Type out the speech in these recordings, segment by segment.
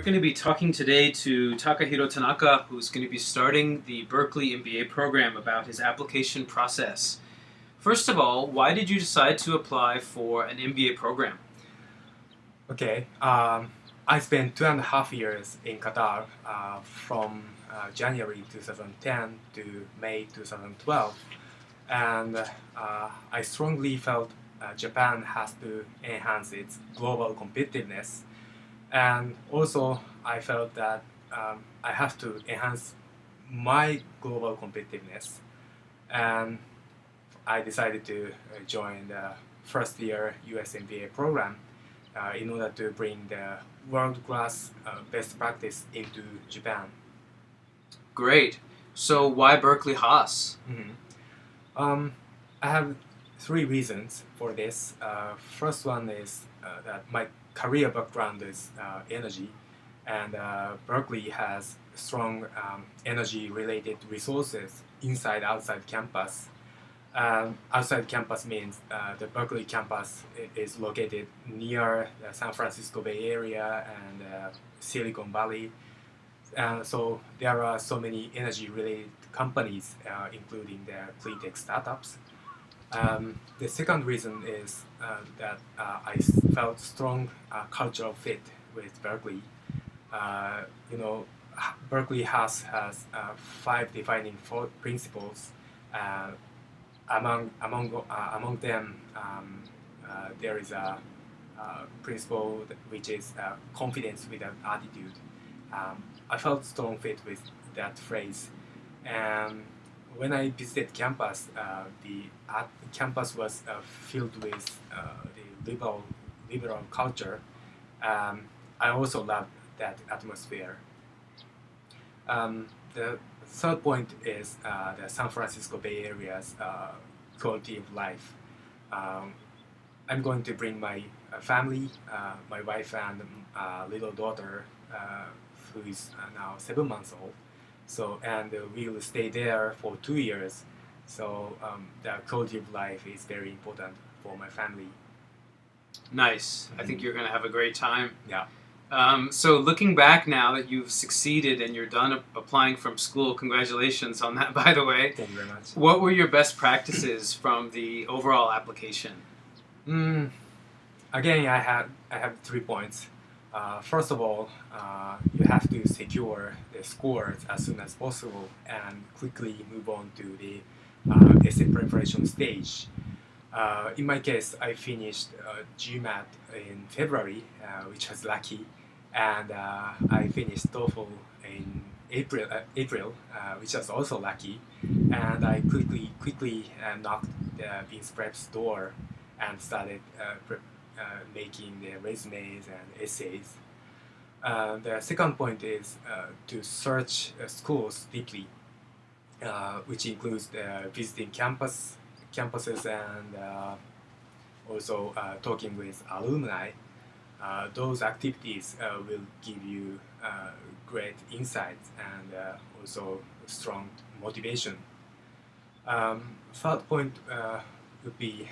going to be talking today to Takahiro Tanaka, who's going to be starting the Berkeley MBA program about his application process. First of all, why did you decide to apply for an MBA program? Okay, I spent 2.5 years in Qatar from January 2010 to May 2012, and I strongly felt Japan has to enhance its global competitiveness, and also I felt that I have to enhance my global competitiveness, and I decided to join the first year US MBA program in order to bring the world-class best practice into Japan. Great. So why Berkeley Haas? I have three reasons for this. First one is that my career background is energy, and Berkeley has strong energy-related resources inside outside campus. Outside campus means the Berkeley campus is located near the San Francisco Bay Area and Silicon Valley. So there are so many energy-related companies, including the clean tech startups. The second reason is that I felt strong cultural fit with Berkeley. You know, Berkeley has 5 defining principles. Among them, there is a principle which is confidence without attitude. I felt strong fit with that phrase, and when I visited campus, the campus was filled with the liberal culture. I also loved that atmosphere. The third point is the San Francisco Bay Area's quality of life. I'm going to bring my family, my wife and little daughter, who is now 7 months old. So, and we will stay there for 2 years. So the quality of life is very important for my family. Nice. I think you're going to have a great time. Yeah. So looking back now that you've succeeded and you're done applying from school, congratulations on that, by the way. Thank you very much. What were your best practices from the overall application? Again, I have 3 points. First of all, you have to secure the scores as soon as possible and quickly move on to the essay preparation stage. In my case, I finished GMAT in February, which was lucky, and I finished TOEFL in April, which was also lucky, and I quickly knocked the Beans Prep's door and started making the resumes and essays. The second point is to search schools deeply, which includes visiting campuses and also talking with alumni. Those activities will give you great insights and also strong motivation. Third point would be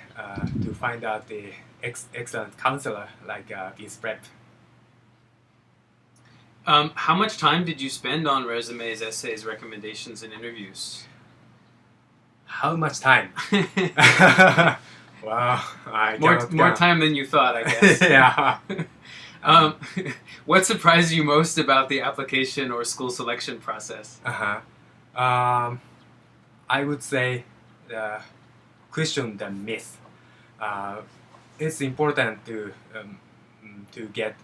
to find out the excellent counselor like Beans Prep. How much time did you spend on resumes, essays, recommendations, and interviews? How much time? Wow, more time than you thought, I guess. Yeah. What surprised you most about the application or school selection process? I would say question the myth. It's important to get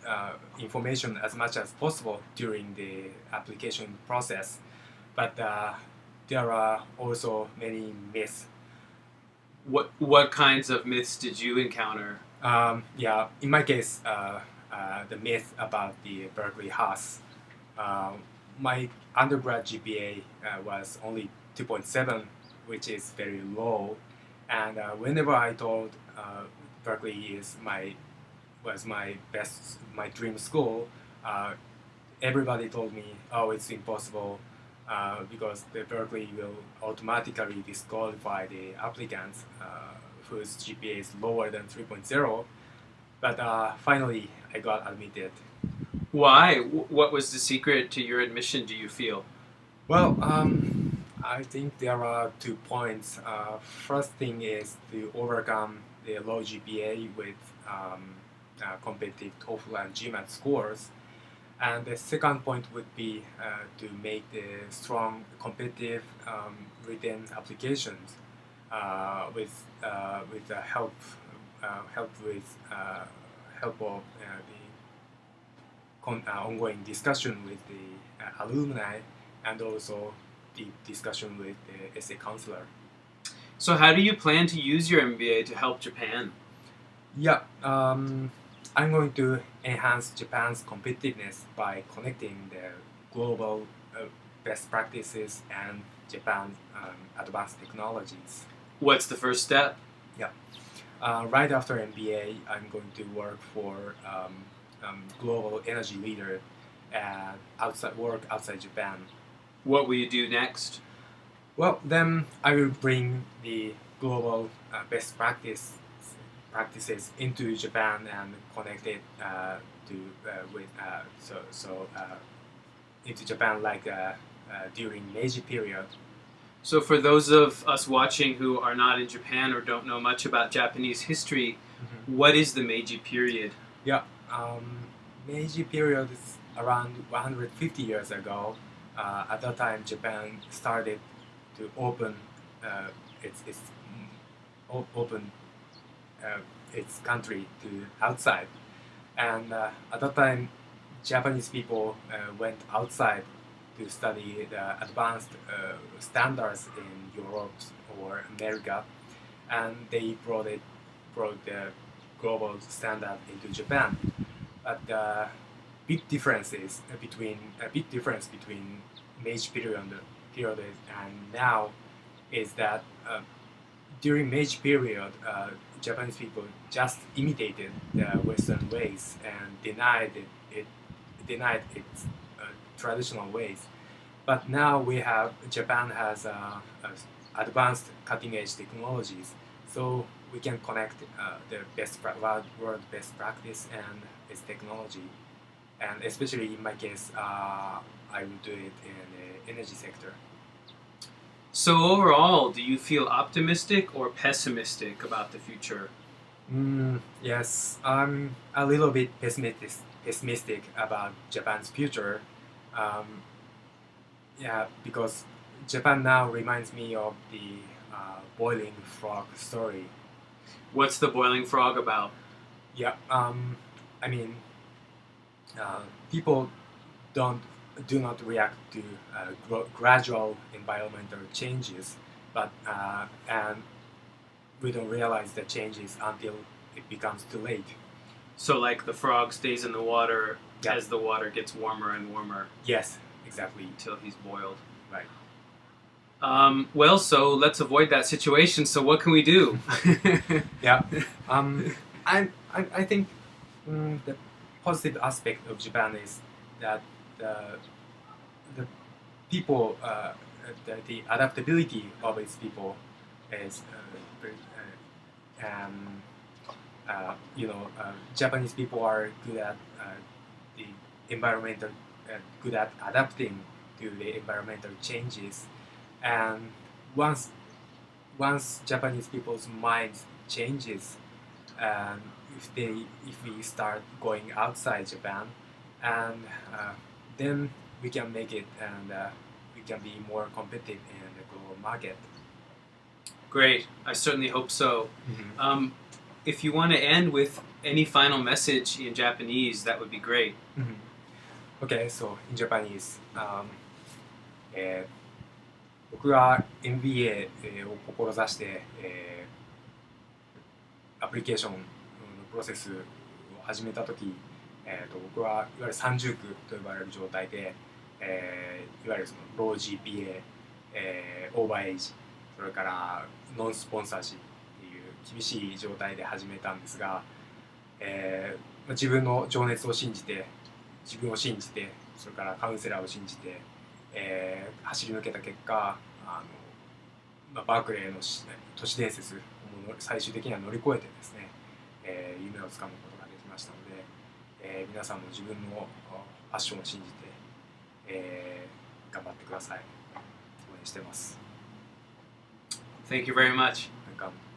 information as much as possible during the application process, but there are also many myths. What kinds of myths did you encounter? Yeah, in my case, the myth about the Berkeley Haas. My undergrad GPA was only 2.7, which is very low, and whenever I told Berkeley was my dream school, everybody told me, oh, it's impossible because the Berkeley will automatically disqualify the applicants whose GPA is lower than 3.0. But finally, I got admitted. Why? What was the secret to your admission, do you feel? Well, I think there are 2 points. First thing is to overcome the low GPA with competitive TOEFL and GMAT scores. And the second point would be to make the strong competitive written applications with the help of the ongoing discussion with the alumni and also the discussion with the essay counselor. So how do you plan to use your MBA to help Japan? Yeah, I'm going to enhance Japan's competitiveness by connecting the global best practices and Japan's advanced technologies. What's the first step? Right after MBA, I'm going to work for global energy leader and outside Japan. What will you do next? Well, then I will bring the global best practices into Japan and connect it into Japan during Meiji period. So for those of us watching who are not in Japan or don't know much about Japanese history, what is the Meiji period? Yeah, Meiji period is around 150 years ago. At that time, Japan started to open its country to outside, and at that time, Japanese people went outside to study the advanced standards in Europe or America, and they brought the global standard into Japan. But the big difference between Meiji period and now is that during Meiji period, Japanese people just imitated the Western ways and denied its traditional ways. But now Japan has advanced cutting edge technologies, so we can connect the world best practice and its technology. And especially in my case, I will do it in the energy sector. So overall, do you feel optimistic or pessimistic about the future? Yes, I'm a little bit pessimistic about Japan's future. Um, yeah, because Japan now reminds me of the boiling frog story. What's the boiling frog about? Yeah, I mean, people don't do not react to gradual environmental changes, but and we don't realize the changes until it becomes too late. So like the frog stays in the water Yeah. as the water gets warmer and warmer Yes, exactly. until he's boiled. Right. Well, so let's avoid that situation. So what can we do? Yeah. I think the positive aspect of Japan is that the people, the adaptability of its people is, Japanese people are good at the environmental, good at adapting to the environmental changes, and once Japanese people's minds changes, and if we start going outside Japan, and then we can make it, and we can be more competitive in the global market. Great. I certainly hope so. If you want to end with any final message in Japanese, that would be great. Okay, so in Japanese, 僕が MBA を志して、アプリケーションのプロセスを始めたとき、僕はいわゆる三重苦と呼ばれる状態で、いわゆるそのロー GPA、オーバーエイジ、それからノンスポンサーシっていう厳しい状態で始めたんですが、自分の情熱を信じて、自分を信じて、それからカウンセラーを信じて、走り抜けた結果、バークレーの都市伝説を最終的には乗り越えてですね、夢をつかむことができましたので、皆さんも自分のファッションを信じて、頑張ってください。応援してます。Thank you very much. Welcome.